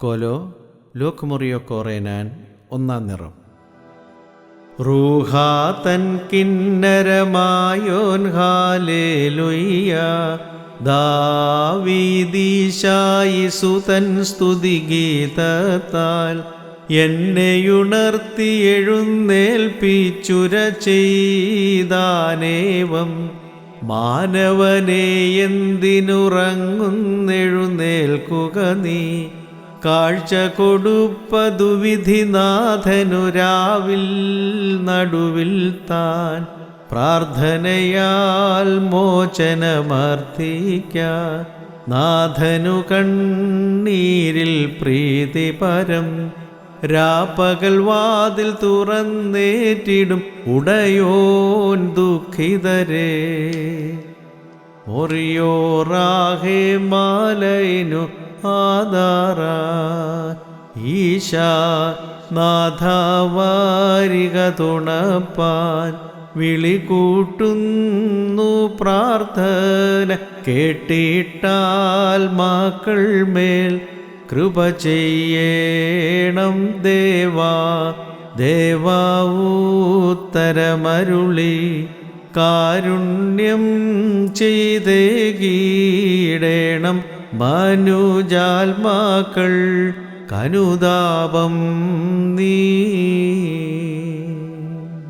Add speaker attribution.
Speaker 1: കോലോ ലോക്മുറിയോ കോറേനാൻ 1-ാം നിറം. റൂഹാ തൻ കിന്നരമായോൻ ഹാലേലുയ്യ, ദാവീദീശായി സുതൻ സ്തുതിഗീതത്താൽ എന്നെയുണർത്തി എഴുന്നേൽപ്പിച്ചുര ചെയ്താനേവം. മാനവനെ എന്തിനുറങ്ങുന്നെഴുന്നേൽക്കുക നീ, കാഴ്ച കൊടുപ്പതു വിധിനാഥനു രാവിൽ നടുവിൽ താൻ. പ്രാർത്ഥനയാൽ മോചനമർത്ഥിക്ക, നാഥനു കണ്ണീരിൽ പ്രീതി പരം. രാപ്പകൽ വാതിൽ തുറന്നേറ്റിടും ഉടയോൻ ദുഃഖിതരേ. ഒറിയോറാഹേ മാലയിനു ആധാരാൻ, ഈശാ നാഥവാരിക തുണപ്പാൻ. വിളി കൂട്ടുന്നു പ്രാർത്ഥന കേട്ടിട്ടാൽ മക്കൾ മേൽ കൃപ ചെയ്യേണം ദേവാ. ദേവാ ഉത്തരമരുളി കാരുണ്യം ചെയ്തേകീടേണം. മനുജാത്മാക്കൾ കനുതാപം നീ.